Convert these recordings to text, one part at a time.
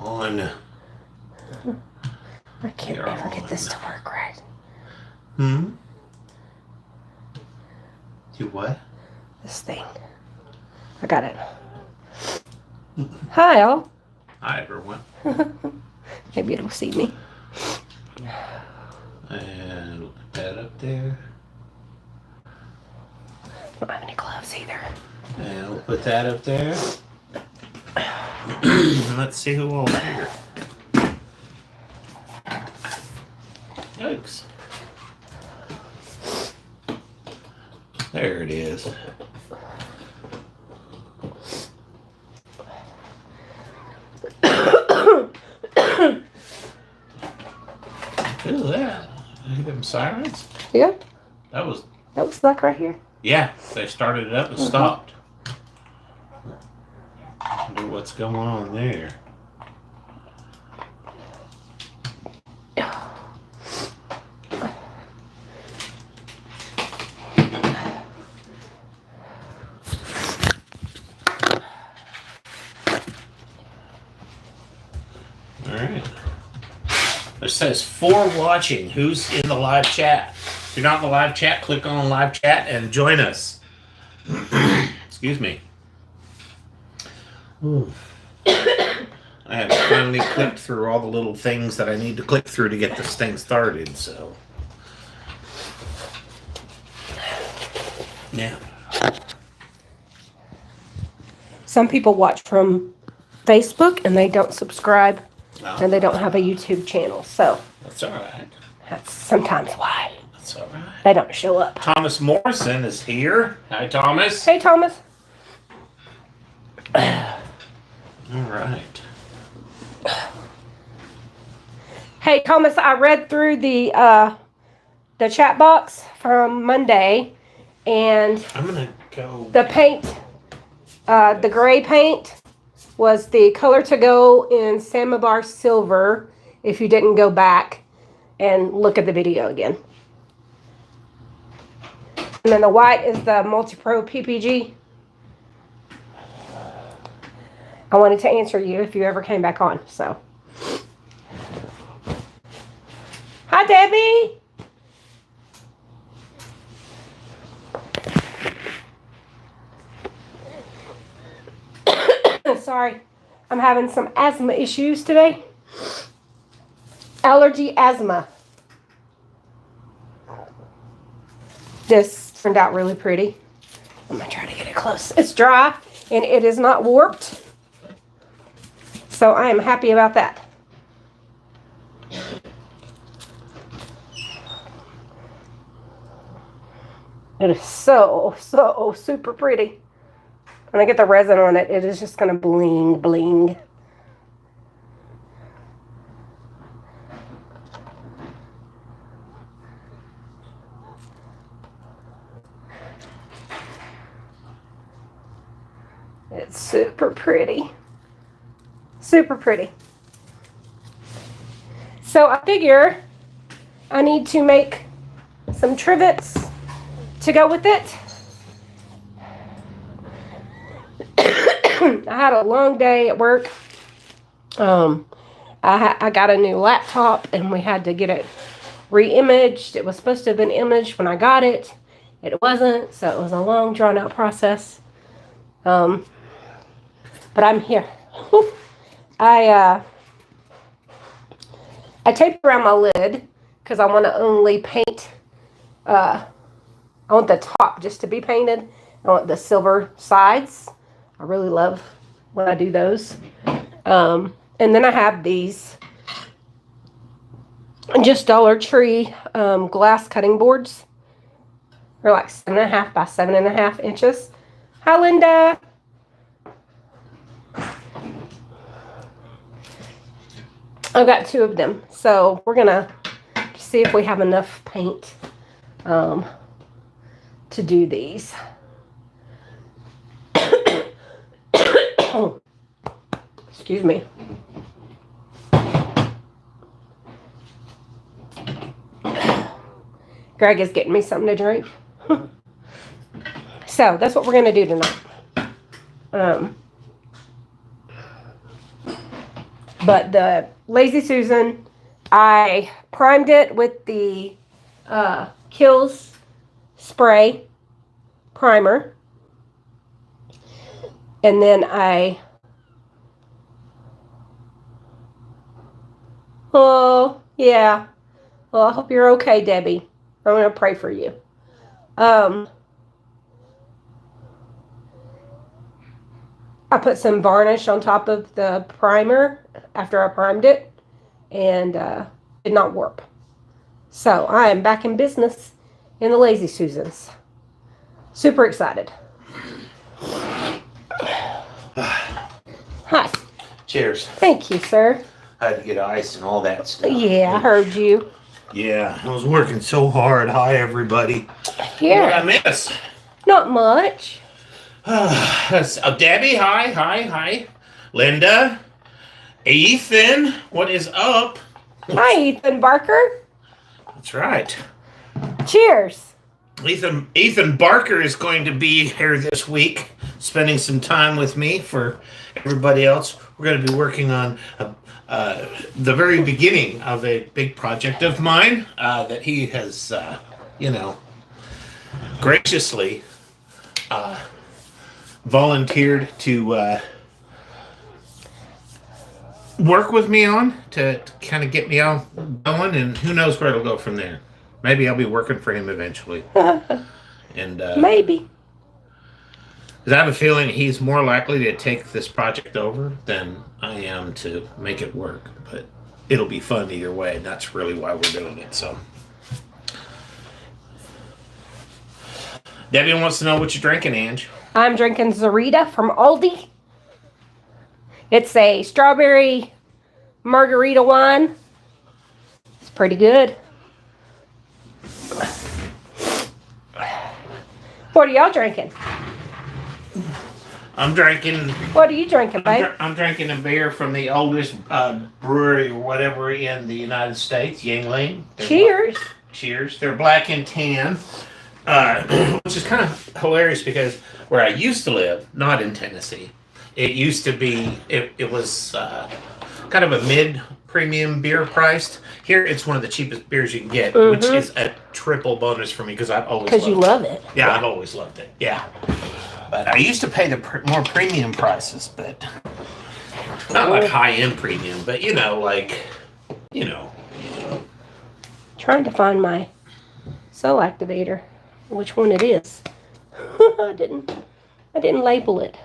on. I can't ever get this to work right. Hmm? You what? This thing. I got it. Hi, all. Hi, everyone. Maybe it'll see me. And we'll put that up there. I don't have any gloves either. And we'll put that up there. Let's see who all's here. Yikes. There it is. Who's that? You hear them sirens? Yeah. That was like right here. Yeah, they started it up and stopped. Wonder what's going on there. Alright. It says 4 watching. Who's in the live chat? If you're not in the live chat, click on live chat and join us. Excuse me. I have finally clicked through all the little things that I need to click through to get this thing started, so. Yeah. Some people watch from Facebook and they don't subscribe and they don't have a YouTube channel, so. That's alright. That's sometimes why. That's alright. They don't show up. Thomas Morrison is here. Hi, Thomas. Hey, Thomas. Alright. Hey, Thomas, I read through the chat box from Monday, and I'm gonna go. the paint, the gray paint was the color to go in Samovar Silver, if you didn't go back and look at the video again. And then the white is the Multi-Pro PPG. I wanted to answer you if you ever came back on, so. Hi, Debbie. Sorry, I'm having some asthma issues today. Allergy asthma. This turned out really pretty. I'm gonna try to get it close. It's dry and it is not warped. So I am happy about that. It is so super pretty. When I get the resin on it, it is just going to bling, bling. It's super pretty. Super pretty. So I figure I need to make some trivets to go with it. I had a long day at work. I got a new laptop and we had to get it re-imaged. It was supposed to have been imaged when I got it. It wasn't, so it was a long, drawn-out process. But I'm here. I taped around my lid because I want to only paint. I want the top just to be painted. I want the silver sides. I really love when I do those. And then I have these just Dollar Tree glass cutting boards. They're like 7.5 by 7.5 inches. Hi, Linda. I've got 2 of them. So we're going to see if we have enough paint to do these. Excuse me. Greg is getting me something to drink. So that's what we're going to do tonight. But the Lazy Susan, I primed it with the Kills spray primer. And then oh, yeah. Well, I hope you're okay, Debbie. I'm going to pray for you. I put some varnish on top of the primer after I primed it, and did not work. So I am back in business in the Lazy Susans. Super excited. Hi. Cheers. Thank you, sir. I had to get ice and all that stuff. Yeah, I heard you. Yeah, I was working so hard. Hi, everybody. Yeah. What did I miss? Not much. Debbie, hi. Linda, Ethan, what is up? Hi, Ethan Barker. That's right. Cheers. Ethan Barker is going to be here this week, spending some time with me. For everybody else, we're going to be working on the very beginning of a big project of mine that he has, graciously volunteered to work with me on to kind of get me all going, and who knows where it'll go from there. Maybe I'll be working for him eventually. And Maybe. because I have a feeling he's more likely to take this project over than I am to make it work. But it'll be fun either way, and that's really why we're doing it. So Debbie wants to know what you're drinking, Ange. I'm drinking Zarita from Aldi. It's a strawberry margarita wine. It's pretty good. What are y'all drinking? I'm drinking. What are you drinking, babe? I'm drinking a beer from the oldest brewery or whatever in the United States, Yingling. Cheers. Cheers. They're black and tan, which is kind of hilarious because where I used to live, not in Tennessee, it used to be, it was kind of a mid-premium beer priced. Here, it's one of the cheapest beers you can get, which is a triple bonus for me because I've always Because you love it. Yeah, I've always loved it. Yeah. But I used to pay the more premium prices, but not like high-end premium, but Trying to find my cell activator, which one it is. I didn't label it.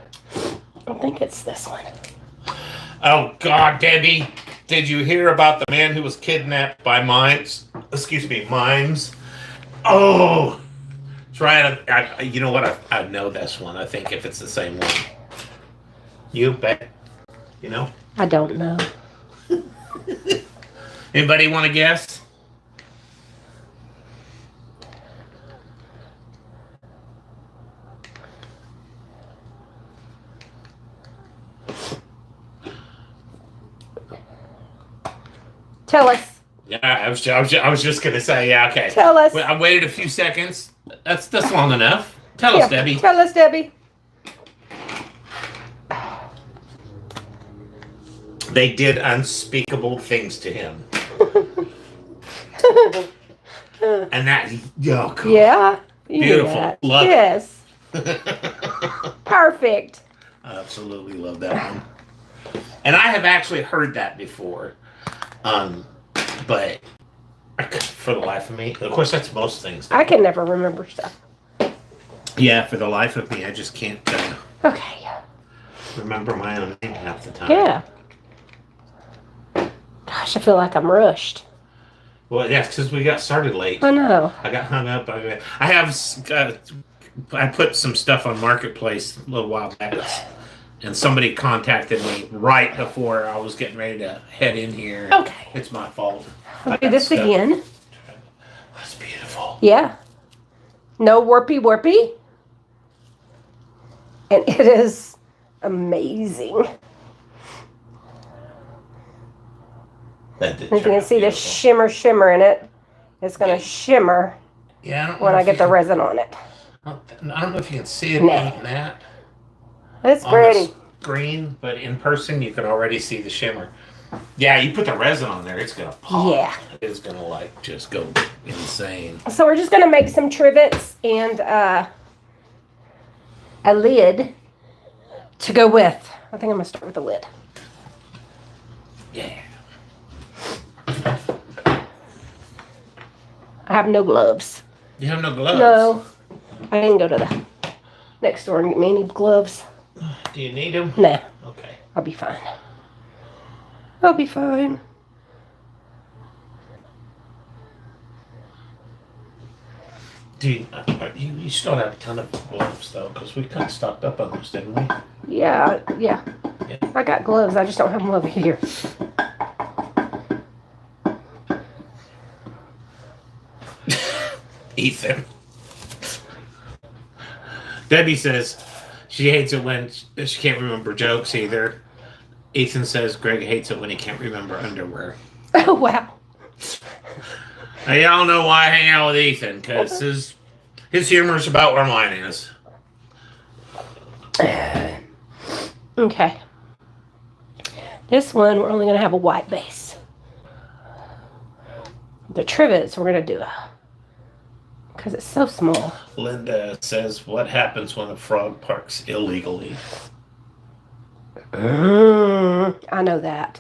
I think it's this one. Oh, God, Debbie. Did you hear about the man who was kidnapped by mimes? Mimes. Oh, try it. You know what? I know this one. I think if it's the same one. You bet. You know? I don't know. Anybody want to guess? Tell us. Yeah, I was just gonna say, yeah, okay. Tell us. I waited a few seconds. That's long enough. Tell us, Debbie. Tell us, Debbie. They did unspeakable things to him. And that, oh, God. Yeah. Beautiful. Yeah. Love yes. it. Perfect. I absolutely love that one. And I have actually heard that before. But for the life of me, of course, that's most things. I can never remember stuff. Yeah, for the life of me, I just can't Okay. remember my own name half the time. Yeah. Gosh, I feel like I'm rushed. Well, yeah, because we got started late. I know. I got hung up. I put some stuff on Marketplace a little while back, and somebody contacted me right before I was getting ready to head in here. Okay. It's my fault. I'll do this again. That's beautiful. Yeah. No warpy. And it is amazing. That did You can see the beautiful. shimmer in it. It's going to shimmer Yeah, when I get the resin on it. I don't know if you can see it Nah. in that It's on pretty. the screen, but in person you can already see the shimmer. Yeah, you put the resin on there, it's gonna pop. Yeah. It's gonna like just go insane. So we're just gonna make some trivets and a lid to go with. I think I'm gonna start with the lid. Yeah. I have no gloves. You have no gloves? No. I didn't go to the next door and get me any gloves. Do you need them? Nah. Okay. I'll be fine. I'll be fine. Do you still have a ton of gloves though? Because we kind of stocked up on those, didn't we? Yeah. Yeah. I got gloves. I just don't have them over here. Ethan. Debbie says she hates it when she can't remember jokes either. Ethan says Greg hates it when he can't remember underwear. Oh, wow. Now, y'all know why I hang out with Ethan, because his humor is about where mine is. Okay. This one, we're only going to have a white base. The trivets, we're going to do because it's so small. Linda says, what happens when a frog parks illegally? I know that.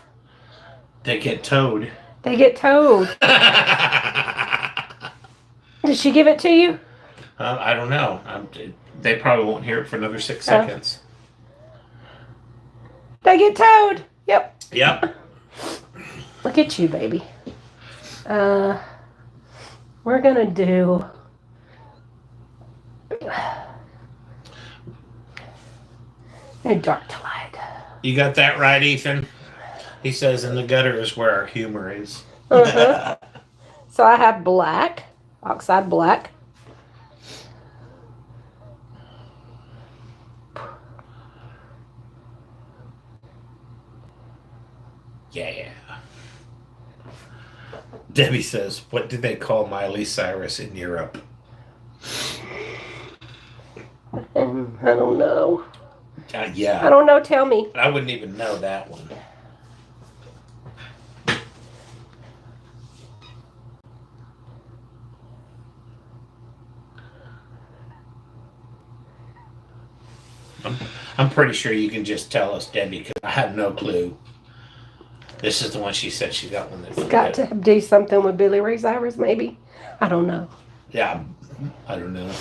They get towed. They get towed. Did she give it to you? I don't know. They probably won't hear it for another 6 seconds. They get towed. Yep. Yep. Look at you, baby. We're going to do... dark to light. You got that right, Ethan? He says in the gutter is where our humor is. Uh-huh. So I have black, oxide black. Yeah. Debbie says, what did they call Miley Cyrus in Europe? I don't know. Yeah. I don't know. Tell me. I wouldn't even know that one. I'm pretty sure you can just tell us, Debbie, because I have no clue. This is the one she said she got one that. It's got to do something with Billy Ray Cyrus, maybe. I don't know. Yeah, I don't know.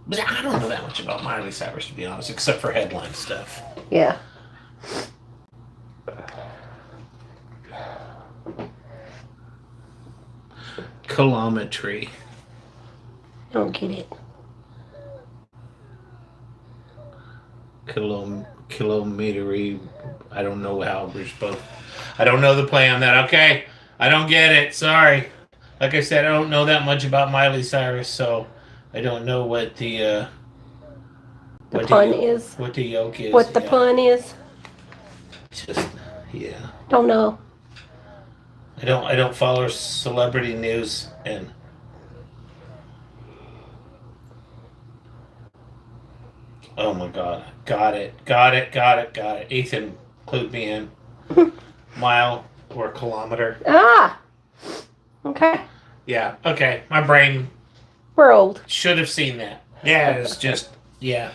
But I don't know that much about Miley Cyrus, to be honest, except for headline stuff. Yeah. Kilometry. I don't get it. Kilometery. I don't know how we're supposed. I don't know the play on that. Okay, I don't get it. Sorry. Like I said, I don't know that much about Miley Cyrus, so I don't know what the pun is. What the yoke is. What the pun is. Just yeah. Don't know. I don't follow celebrity news and. Oh my God. Got it. Ethan, clued me in. Mile or kilometer. Ah! Okay. Yeah, okay. My brain We're old. should have seen that. Yeah, it's just, yeah.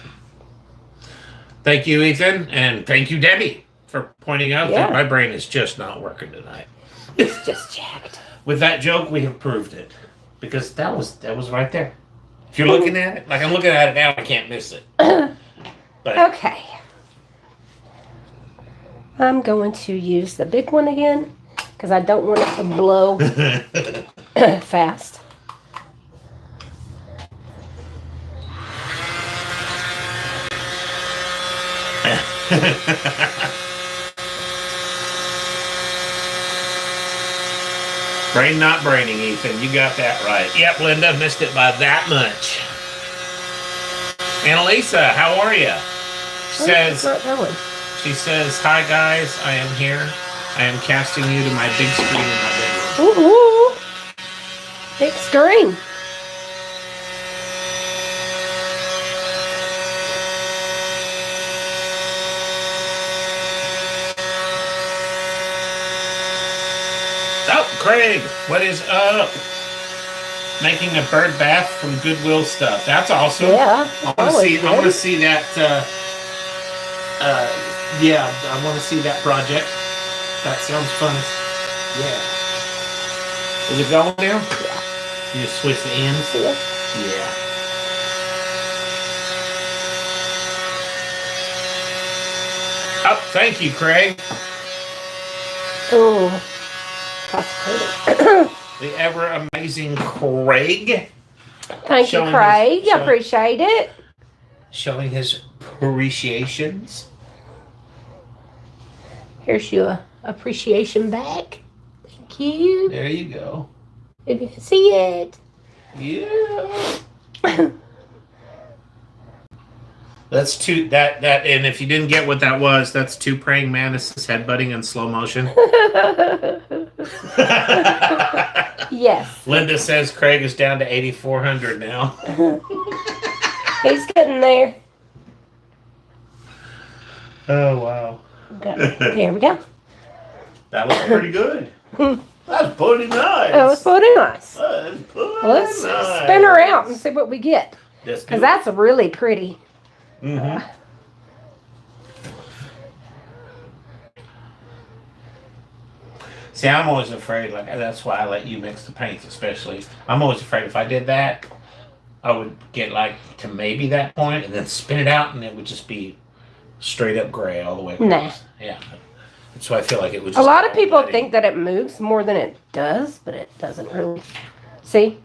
Thank you, Ethan, and thank you, Debbie, for pointing out that my brain is just not working tonight. It's just jacked. With that joke, we have proved it. Because that was right there. If you're looking at it, like I'm looking at it now, I can't miss it. But, Okay. I'm going to use the big one again because I don't want it to blow fast. Brain not braining, Ethan. You got that right. Yep, Linda missed it by that much. Annalisa, how are you? She says, hi guys, I am here. I am casting you to my big screen in my bedroom. Ooh, big screen. Craig, what is up? Making a bird bath from Goodwill stuff. That's awesome. Yeah. I want to see. I want to see that. Yeah, I want to see that project. That sounds fun. Yeah. Is it going now? Yeah. You just switch the ends. Yeah. Yeah. Oh, thank you, Craig. Oh. The ever amazing Craig. Thank you, Craig. I appreciate it. Showing his appreciations. Here's your appreciation back. Thank you. There you go. If you can see it. Yeah. That's two and if you didn't get what that was, that's two praying mantises headbutting in slow motion. Yes. Linda says Craig is down to 8,400 now. He's getting there. Oh wow. There we go. That was pretty good. That was pretty nice. That was pretty nice. That was pretty Let's nice. spin her out and see what we get. Because that's really pretty. Mm-hmm. See, I'm always afraid, like, that's why I let you mix the paints, especially. I'm always afraid if I did that, I would get, like, to maybe that point and then spin it out and it would just be straight up gray all the way across. Nah. Yeah. That's why I feel like it would A just lot of people think that it moves more than it does, but it doesn't really. See?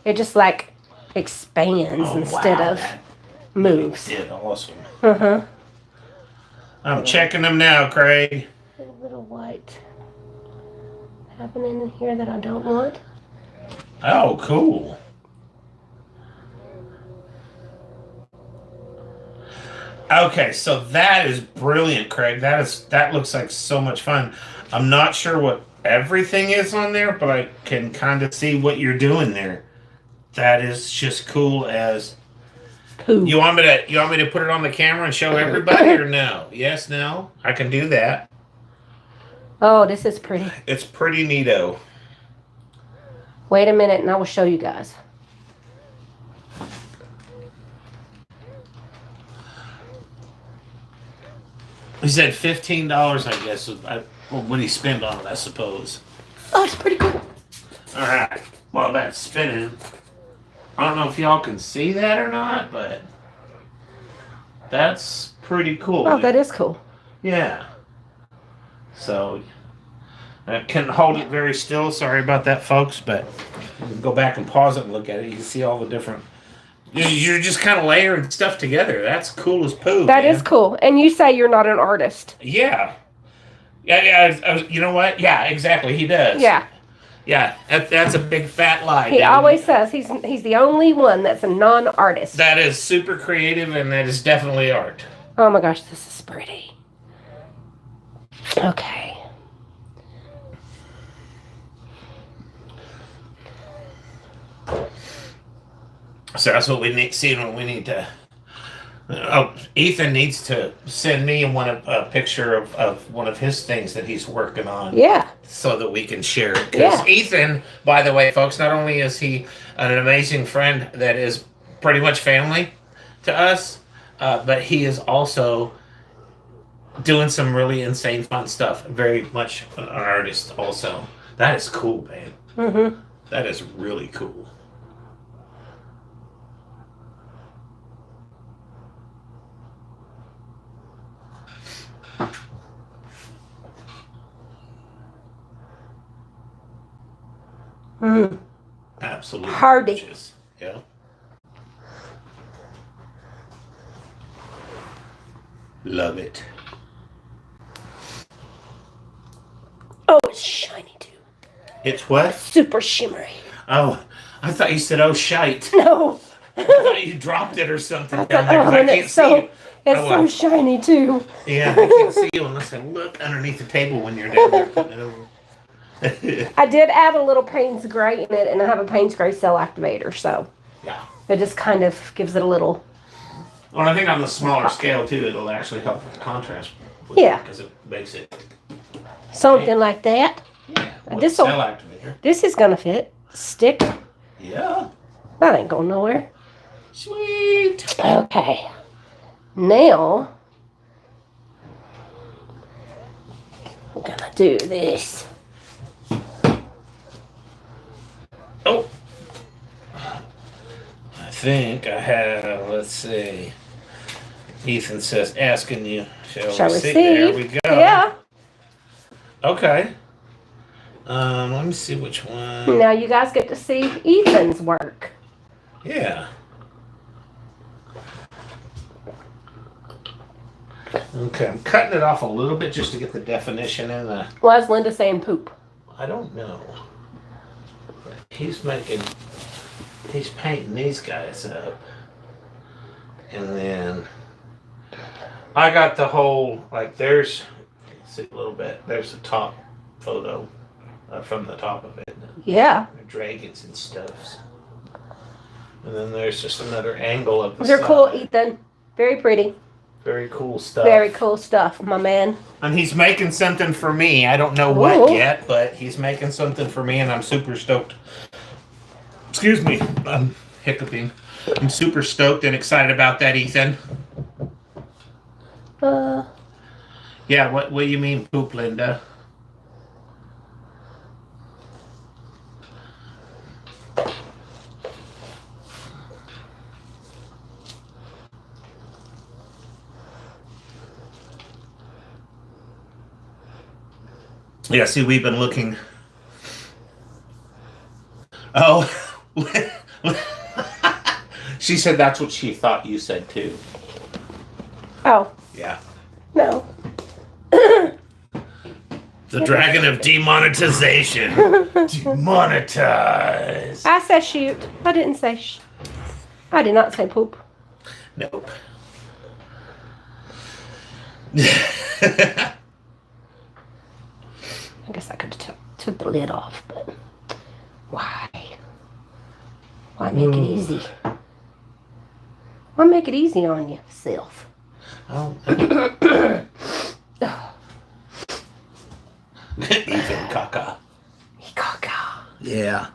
It just, like, expands instead of moves. It awesome. Uh-huh. I'm checking them now, Craig. A little white happening in here that I don't want. Oh, cool. Okay, so that is brilliant, Craig. That looks like so much fun. I'm not sure what everything is on there, but I can kind of see what you're doing there. That is just cool as. Poo. You want me to put it on the camera and show everybody or no? Yes, no. I can do that. Oh, this is pretty. It's pretty neato. Wait a minute and I will show you guys. He said $15, I guess. What he spend on it, I suppose. Oh, it's pretty cool. All right. Well, that's spinning. I don't know if y'all can see that or not, but that's pretty cool. Oh, that is cool. Yeah. So I can hold it very still. Sorry about that, folks, but you can go back and pause it and look at it. You can see all the different. You're just kind of layering stuff together. That's cool as poo. That is cool. And you say you're not an artist. Yeah. Yeah. You know what? Yeah, exactly. He does. Yeah. Yeah. That's a big fat lie. He always says he's the only one that's a non-artist. That is super creative, and that is definitely art. Oh my gosh, this is pretty. Okay. So that's what we need. See, what we need to. Ethan needs to send me a picture of one of his things that he's working on. Yeah. So that we can share it. Because Ethan, by the way, folks, not only is he an amazing friend that is pretty much family to us, but he is also doing some really insane fun stuff. Very much an artist also. That is cool, man. Mm-hmm. That is really cool. Mm. Absolutely. Hardy. Gorgeous. Yeah. Love it. Oh, it's shiny too. It's what? Super shimmery. Oh, I thought you said, oh, shite. No. I thought you dropped it or something I down thought, there, 'cause I can't see you. It's Oh, so wow. shiny too. Yeah, I can't see you unless I look underneath the table when you're down there putting it over. I did add a little Payne's Gray in it, and I have a Payne's Gray cell activator, so Yeah. it just kind of gives it a little. Well, I think on the smaller scale, too, it'll actually help with the contrast. Yeah. Because it makes it. Something like that. Yeah. This cell activator. This is gonna fit. Stick. Yeah. That ain't going nowhere. Sweet. Okay. Now I'm gonna do this. Oh. I think I have, let's see. Ethan says, asking you, shall we see? There we go. Yeah. Okay. Let me see which one. Now you guys get to see Ethan's work. Yeah. Okay, I'm cutting it off a little bit just to get the definition in the... Why is Linda saying poop? I don't know. He's painting these guys up. And then I got the whole, like there's, see a little bit, there's the top photo from the top of it. Yeah. Dragons and stuff. And then there's just another angle of the They're side. cool, Ethan. Very pretty. Very cool stuff. Very cool stuff, my man. And he's making something for me. I don't know what yet, but he's making something for me, and I'm super stoked. Excuse me, I'm hiccuping. I'm super stoked and excited about that, Ethan. Yeah, what do you mean poop, Linda? Yeah, see, we've been looking. Oh, she said that's what she thought you said too. Oh. Yeah. No. The dragon of demonetization. Demonetize. I said shoot. I didn't say I did not say poop. Nope. I guess I could have took the lid off, but why? Why make it easy? Why make it easy on yourself? Oh. Ethan caca. Caca. Yeah.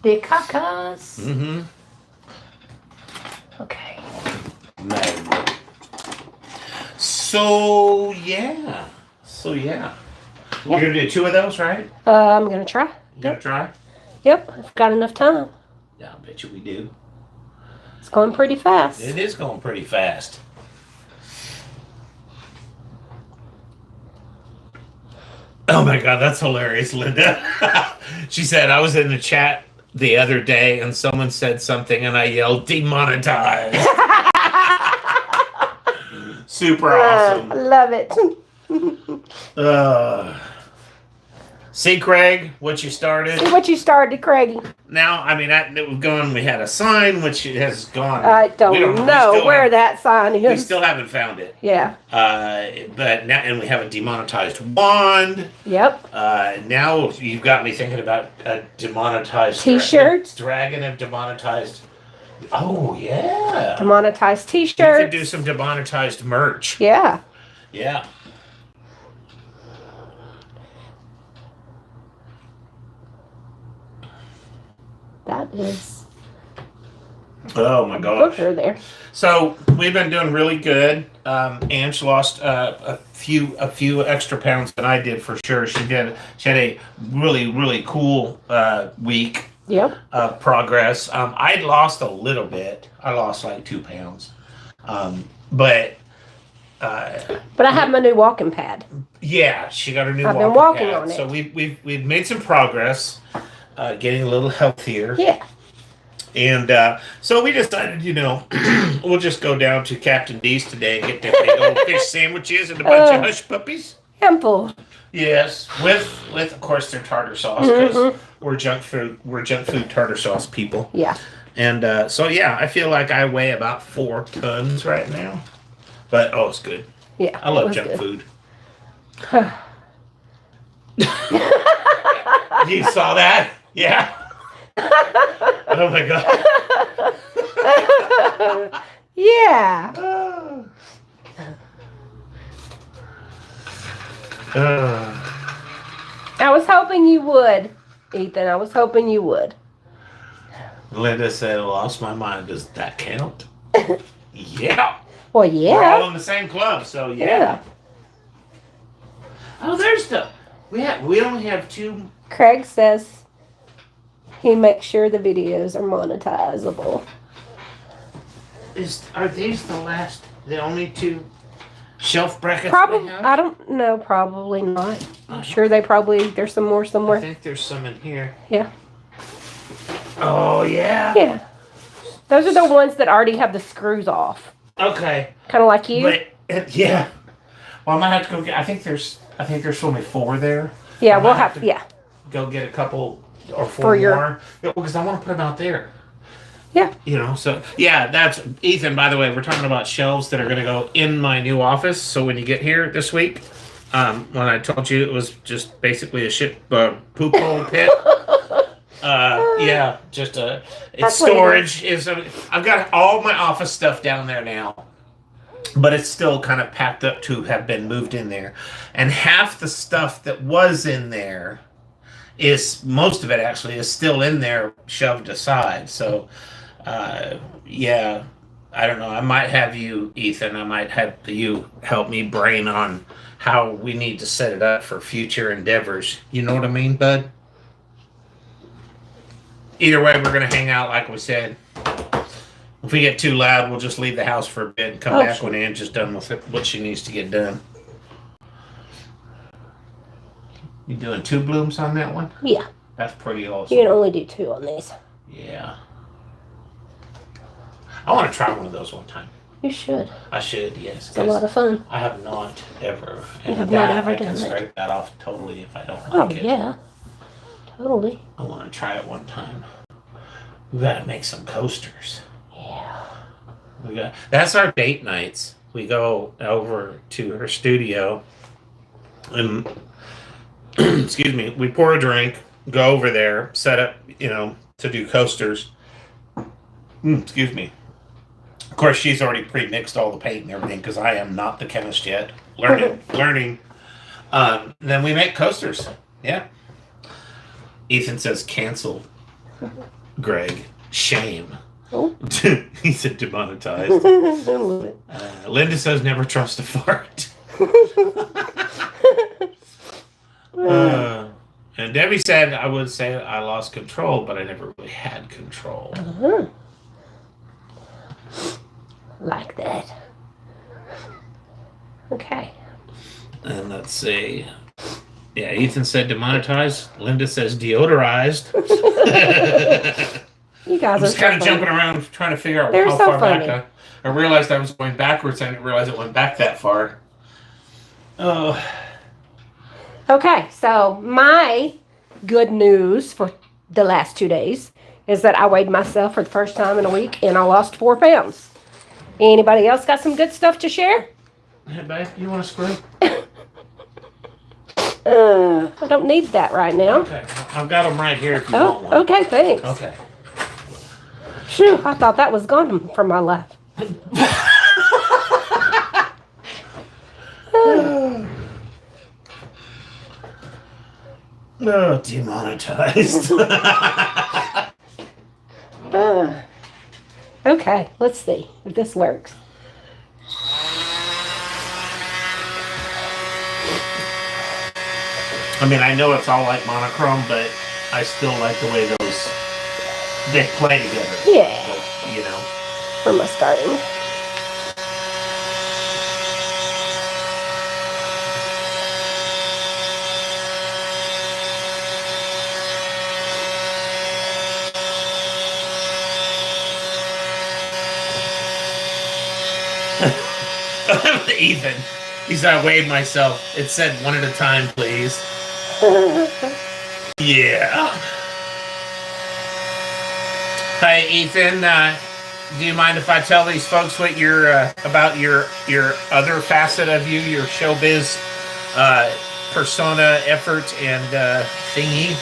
The cacas. Mm-hmm. Okay. Magnet. So yeah. You're gonna do 2 of those, right? I'm gonna try. You gonna try? Yep, I've got enough time. Yeah, I bet you we do. It's going pretty fast. It is going pretty fast. Oh my God, that's hilarious, Linda. She said, I was in the chat the other day and someone said something and I yelled, demonetize. Super awesome. I love it. See, Craig, what you started? See what you started, Craigie. Now, I mean, we've gone, we had a sign, which has gone. I don't know where that sign is. We still haven't found it. Yeah. But now, and we have a demonetized wand. Yep. Now you've got me thinking about a demonetized T-shirts. Dragon of demonetized. Oh, yeah. Demonetized We T-shirts. could do some demonetized merch. Yeah. Yeah. That is. Oh my gosh. Booker there. So we've been doing really good. Ange lost a few extra pounds than I did for sure. She had a really cool week. Yep. Of progress. I'd lost a little bit. I lost like 2 pounds. But I have my new walking pad. Yeah, she got her new. I've been walking pad. on it. So we've made some progress, getting a little healthier. Yeah. And so we decided, we'll just go down to Captain D's today and get them big old fish sandwiches and a bunch of hush puppies. Simple. Yes, with of course their tartar sauce because we're junk food tartar sauce people. Yeah. And so yeah, I feel like I weigh about 4 tons right now, but it's good. Yeah. I love junk food. You saw that? Yeah. Oh my God. Yeah. I was hoping you would, Ethan. I was hoping you would. Linda said, I lost my mind. Does that count? Yeah. Well, yeah. We're all in the same club, so yeah. Oh, there's the... We only have 2... Craig says he makes sure the videos are monetizable. Are these the only 2 shelf brackets Probably, we have? I don't know. Probably not. I'm sure there's some more I somewhere. think there's some in here. Yeah. Oh, yeah? Yeah. Those are the ones that already have the screws off. Okay. Kind of like you. But, yeah. Well, I might have to go get... I think there's only 4 there. Yeah, we'll have to... Yeah. Go get a couple or 4 For your... more. Yeah, because I want to put them out there. Yeah. You know, so... Yeah, that's... Ethan, by the way, we're talking about shelves that are going to go in my new office. So when you get here this week, when I told you it was just basically a poop hole pit... yeah, just it's storage. I've got all my office stuff down there now, but it's still kind of packed up to have been moved in there. And half the stuff that was in there most of it actually is still in there, shoved aside. So, yeah, I don't know. I might have you, Ethan. I might have you help me brain on how we need to set it up for future endeavors. You know what I mean, bud? Either way, we're going to hang out like we said. If we get too loud, we'll just leave the house for a bit and come back when Angie's done with what she needs to get done. You doing 2 blooms on that one? Yeah. That's pretty awesome. You can only do 2 on these. Yeah. I want to try one of those one time. You should. I should, yes. It's a lot of fun. I have not ever. You have not ever done it. I can it. scrape that off totally if I don't like it. Oh, yeah. Totally. I want to try it one time. We got to make some coasters. Yeah. That's our date nights. We go over to her studio and excuse me, we pour a drink, go over there, set up, to do coasters. Excuse me. Of course, she's already pre-mixed all the paint and everything because I am not the chemist yet. Learning. Then we make coasters. Yeah. Ethan says cancel. Greg, shame. Oh. He said demonetized. Linda says never trust a fart. And Debbie said I would say I lost control, but I never really had control. Like that. Okay. And let's see. Yeah, Ethan said demonetized. Linda says deodorized. You guys I'm just kind of jumping around trying to figure out how far back I realized I was going backwards. I didn't realize it went back that far. Oh. Okay, so my good news for the last 2 days is that I weighed myself for the first time in a week and I lost 4 pounds. Anybody else got some good stuff to share? Hey, babe, you want a screw? I don't need that right now. Okay, I've got them right here if you want one. Okay, thanks. Okay. Phew, I thought that was gone from my life. No, demonetized. Okay, let's see if this works. I mean, I know it's all like monochrome, but I still like the way they play together. Yeah. But, Where am I starting? Ethan. He said I weighed myself. It said 1 at a time, please. Yeah. Hey, Ethan. Do you mind if I tell these folks what about your other facet of you, your showbiz persona, effort, and thingy?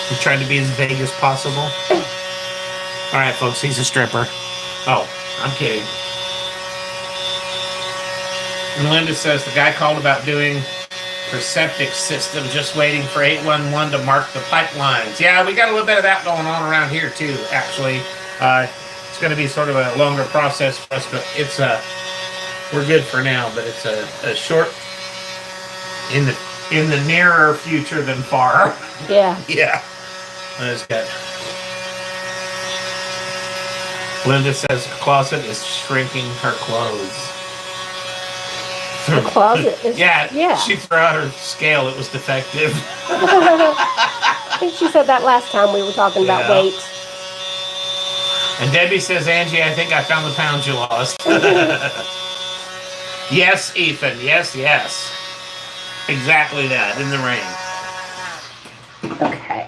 I'm trying to be as vague as possible. All right, folks. He's a stripper. Oh, I'm kidding. And Linda says the guy called about doing Her septic system just waiting for 811 to mark the pipelines. Yeah, we got a little bit of that going on around here too, actually. It's going to be sort of a longer process for us, but it's we're good for now, but it's a short in the nearer future than far. Yeah. Yeah. That's good. Linda says her closet is shrinking her clothes. The closet is... Yeah. She threw out her scale. It was defective. I think she said that last time we were talking about weight. And Debbie says, Angie, I think I found the pounds you lost. Yes, Ethan. Yes. Exactly that. In the rain. Okay.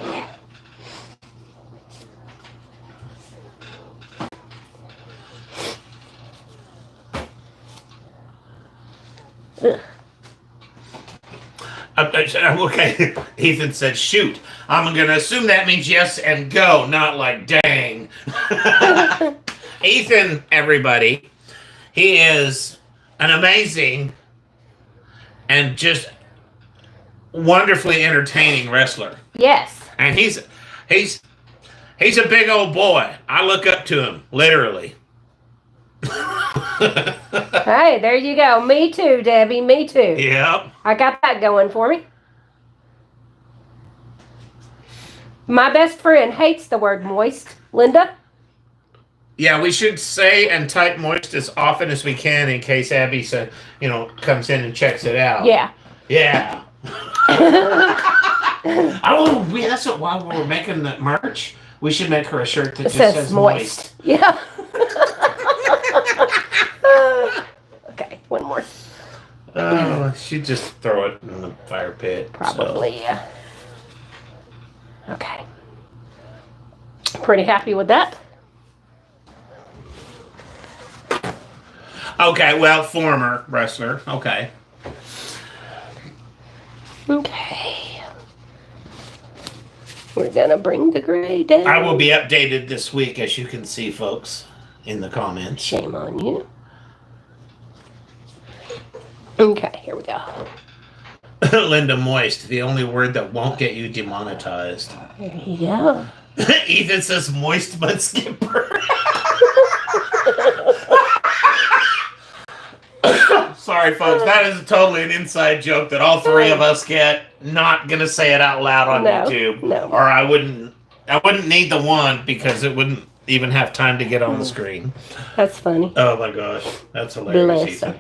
Okay, Ethan said, shoot. I'm going to assume that means yes and go, not like dang. Ethan, everybody, he is an amazing and just wonderfully entertaining wrestler. Yes. And he's a big old boy. I look up to him, literally. Hey, there you go. Me too, Debbie. Me too. Yep. I got that going for me. My best friend hates the word moist. Linda? Yeah, we should say and type moist as often as we can in case Abby said, comes in and checks it out. Yeah. Yeah. That's what, while we're making the merch, we should make her a shirt that just says moist. Yeah. Okay, one more. Oh, she'd just throw it in the fire pit. Probably, yeah. Okay. Pretty happy with that. Okay, well, former wrestler. Okay. Okay. We're gonna bring the gray down. I will be updated this week, as you can see, folks, in the comments. Shame on you. Okay, here we go. Linda Moist, the only word that won't get you demonetized. There you go. Ethan says moist mud skipper. Sorry, folks. That is totally an inside joke that all three of us get. Not gonna say it out loud on YouTube. No. Or I wouldn't need the one because it wouldn't even have time to get on the screen. That's funny. Oh my gosh, that's hilarious. Bless Ethan. her.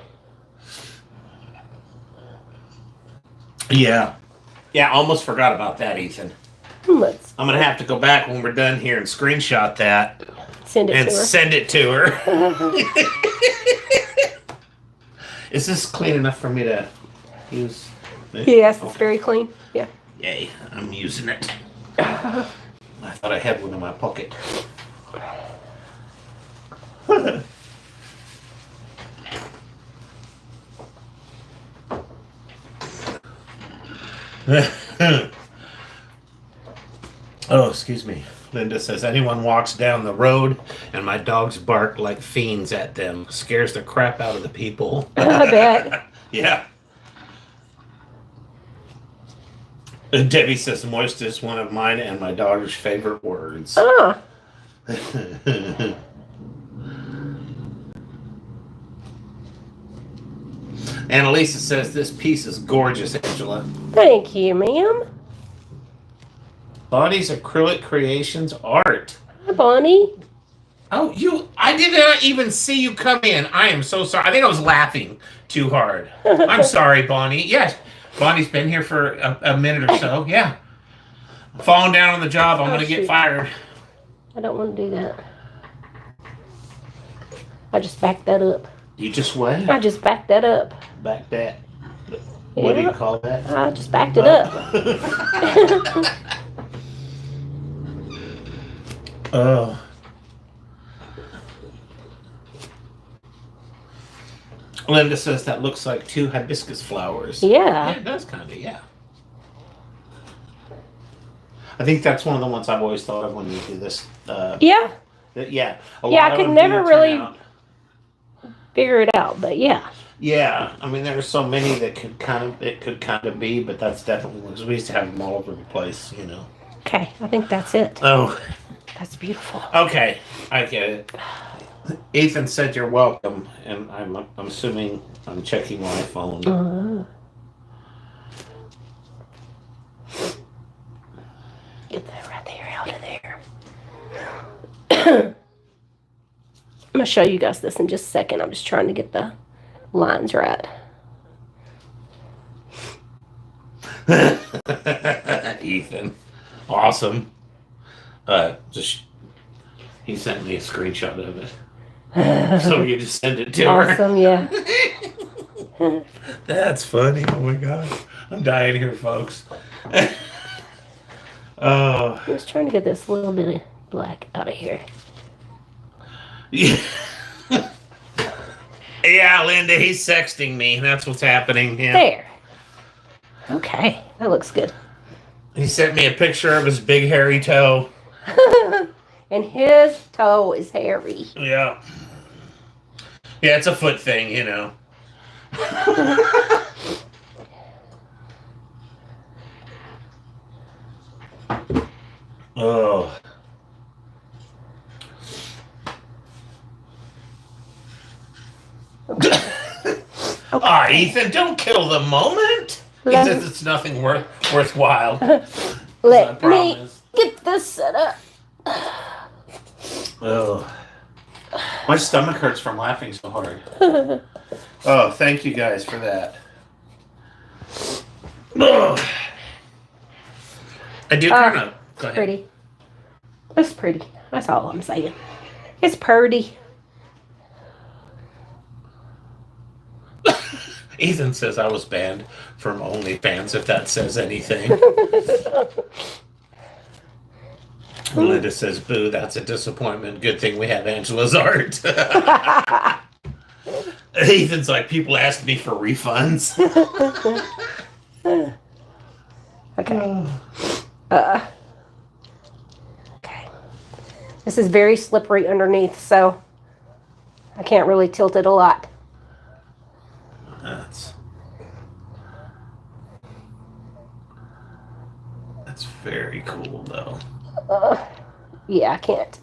Yeah, almost forgot about that, Ethan. I'm gonna have to go back when we're done here and screenshot that. Send it to her. Is this clean enough for me to use? Yes, it's very clean. Yeah. Yay, I'm using it. I thought I had one in my pocket. Oh, excuse me. Linda says, anyone walks down the road and my dogs bark like fiends at them. Scares the crap out of the people. I bet. Yeah. Debbie says, moist is one of mine and my daughter's favorite words. Ah. Annalisa says, this piece is gorgeous, Angela. Thank you, ma'am. Bonnie's Acrylic Creations Art. Hi, Bonnie. Oh, I did not even see you come in. I am so sorry. I think I was laughing too hard. I'm sorry, Bonnie. Yes, Bonnie's been here for a minute or so. Yeah. Falling down on the job. I'm going to get fired. I don't want to do that. I just backed that up. You just what? I just backed that up. Back that. What do you call that? I just backed it up. Oh. Linda says that looks like 2 hibiscus flowers. Yeah. It does kind of, yeah. I think that's one of the ones I've always thought of when you do this. Yeah. Yeah. I could never really figure it out, but yeah. Yeah, I mean, there are so many that it could kind of be, but that's definitely one. 'Cause we used to have them all over the place, you know. Okay, I think that's it. Oh, That's beautiful. okay, I get it. Ethan said you're welcome, and I'm assuming I'm checking my phone. Get that right there out of there. I'm gonna show you guys this in just a second. I'm just trying to get the lines right. Ethan, awesome. Just he sent me a screenshot of it, so you just send it to her. Awesome, yeah. That's funny. Oh my gosh, I'm dying here, folks. Oh. I was trying to get this little bit of black out of here. Yeah. Yeah, Linda, he's sexting me. That's what's happening. Yeah. There. Okay, that looks good. He sent me a picture of his big hairy toe. And his toe is hairy. Yeah. Yeah, it's a foot thing, you know. Oh. Ah, Ethan, don't kill the moment. He says it's nothing worthwhile. Let me get this set up. Oh. My stomach hurts from laughing so hard. Oh, thank you guys for that. Oh. I do kind of. It's pretty. It's pretty. That's all I'm saying. It's pretty. Ethan says I was banned from OnlyFans, if that says anything. Linda says, boo, that's a disappointment. Good thing we have Angela's art. Ethan's like, people ask me for refunds. Okay. Okay. This is very slippery underneath, so I can't really tilt it a lot. That's very cool, though. Yeah, I can't.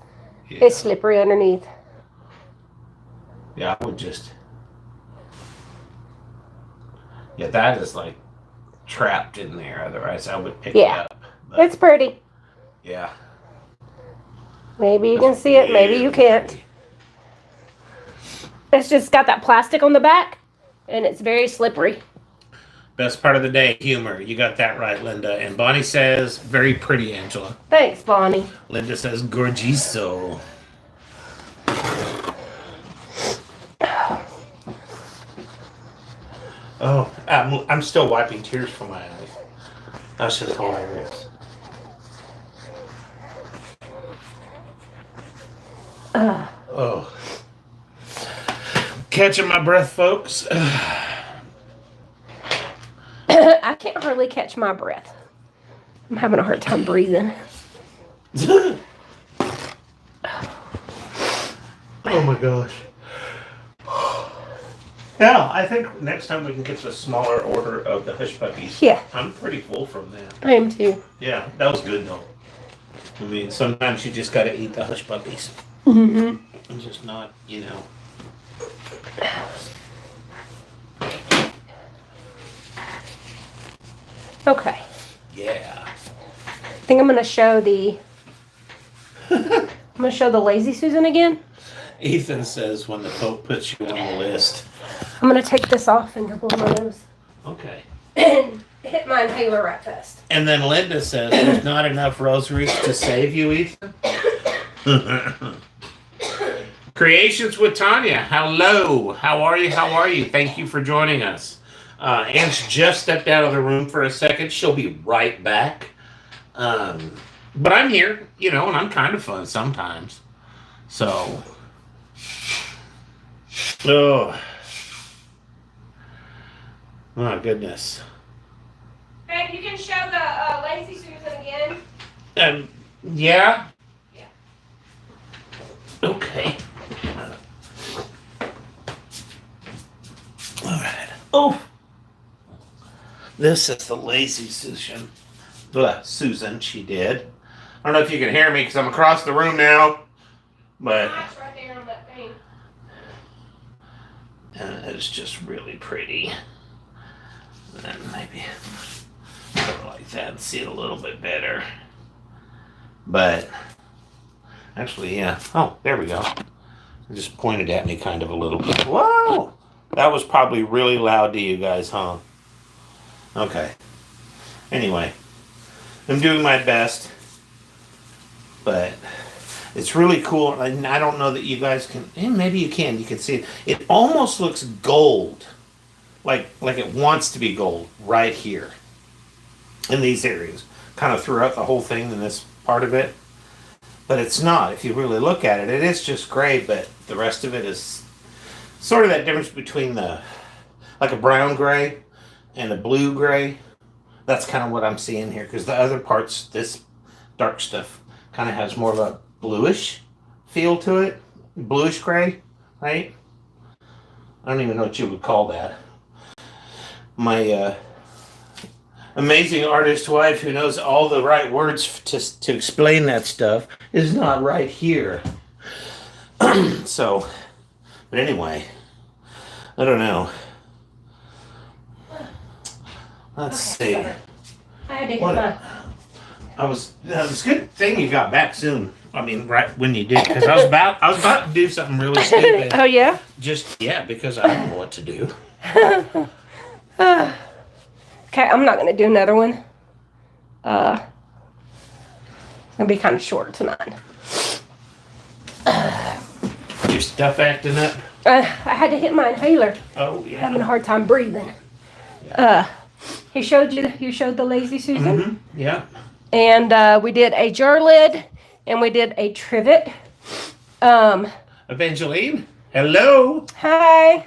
Yeah. It's slippery underneath. Yeah, I would just. Yeah, that is like trapped in there. Otherwise, I would pick it up. But, It's pretty. yeah. Maybe you can see it, maybe you can't. It's just got that plastic on the back, and it's very slippery. Best part of the day, humor. You got that right, Linda. And Bonnie says, very pretty, Angela. Thanks, Bonnie. Linda says, gorgiso. Oh, I'm still wiping tears from my eyes. That's just hilarious. Oh. Catching my breath, folks. I can't hardly catch my breath. I'm having a hard time breathing. Oh my gosh. Yeah, I think next time we can get a smaller order of the hush puppies. Yeah. I'm pretty full from that. I am too. Yeah, that was good though. I mean, sometimes you just gotta eat the hush puppies. Mm-hmm. And just not, you know. Okay. Yeah. I think I'm gonna show the Lazy Susan again. Ethan says when the Pope puts you on the list. I'm gonna take this off and blow my nose. Okay. And hit my inhaler right fast. And then Linda says there's not enough rosaries to save you, Ethan. Creations with Tanya. Hello. How are you? How are you? Thank you for joining us. Anne's just stepped out of the room for a second. She'll be right back. But I'm here, you know, and I'm kind of fun sometimes. So. Oh. My goodness. Babe, you can show the Lazy Susan again. Yeah. Yeah. Okay. Oh, this is the lazy Susan. Susan, she did. I don't know if you can hear me because I'm across the room now, but right there on that thing. It's just really pretty. And maybe put it like that and see it a little bit better. But actually, yeah. Oh, there we go. It just pointed at me kind of a little bit. Whoa! That was probably really loud to you guys, huh? Okay. Anyway, I'm doing my best, but it's really cool. And I don't know that you guys can, and maybe you can. You can see it. It almost looks gold, like it wants to be gold right here in these areas, kind of throughout the whole thing in this part of it. But it's not. If you really look at it, it is just gray. But the rest of it is sort of that difference between like a brown gray and a blue gray. That's kind of what I'm seeing here, because the other parts, this dark stuff, kind of has more of a bluish feel to it. Bluish gray, right? I don't even know what you would call that. My amazing artist wife, who knows all the right words to explain that stuff, is not right here. So, but anyway, I don't know. Let's see. I had to hit What? my... It's a good thing you got back soon. I mean, right when you did, because I was about to do something really stupid. Oh, yeah? Because I don't know what to do. Okay, I'm not going to do another one. It's going to be kind of short tonight. Your stuff acting up. I had to hit my inhaler. Oh Having a yeah. hard time breathing. You showed the Lazy Susan? Mm-hmm. Yeah. And we did a jar lid, and we did a trivet. Evangeline, hello. Hi.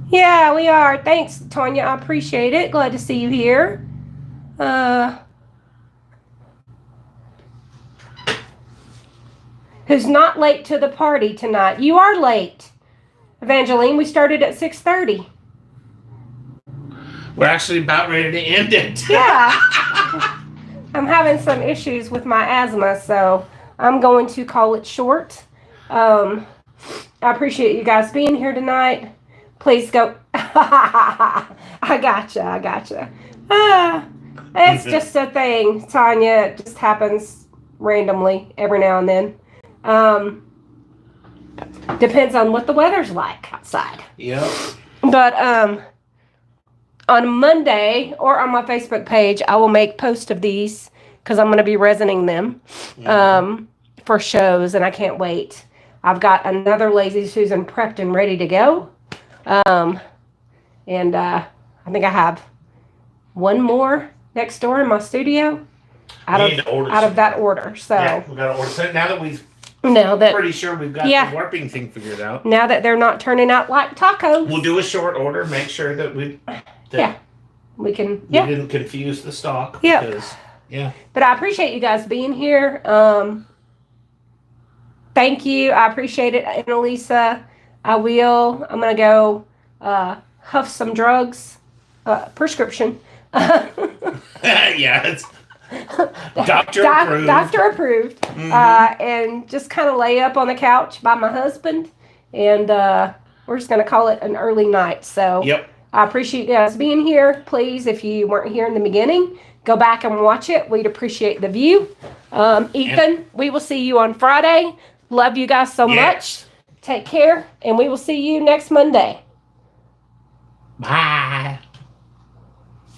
Yeah, we are. Thanks, Tanya. I appreciate it. Glad to see you here. Who's not late to the party tonight? You are late, Evangeline. We started at 6:30. We're actually about ready to end it. Yeah. I'm having some issues with my asthma, so I'm going to call it short. I appreciate you guys being here tonight. Please go. I gotcha. It's just a thing, Tanya. It just happens randomly every now and then. Depends on what the weather's like outside. Yep. But on Monday or on my Facebook page, I will make post of these because I'm going to be resining them for shows, and I can't wait. I've got another Lazy Susan prepped and ready to go. And I think I have one more next door in my studio out of that order. So yeah, we got to order. So now that pretty sure we've got the warping thing figured out. Now that they're not turning out like tacos, We'll do a short order. Make sure that we didn't confuse the stock. Yeah. Because, yeah. But I appreciate you guys being here. Thank you. I appreciate it, Annalisa. I'm gonna go huff some drugs. Prescription. Yeah, it's doctor approved. Doctor approved. Mm-hmm. And just kind of lay up on the couch by my husband, and we're just gonna call it an early night. So Yep. I appreciate you guys being here. Please, if you weren't here in the beginning, go back and watch it. We'd appreciate the view. Ethan, we will see you on Friday. Love you guys so much. Take care, and we will see you next Monday. Bye.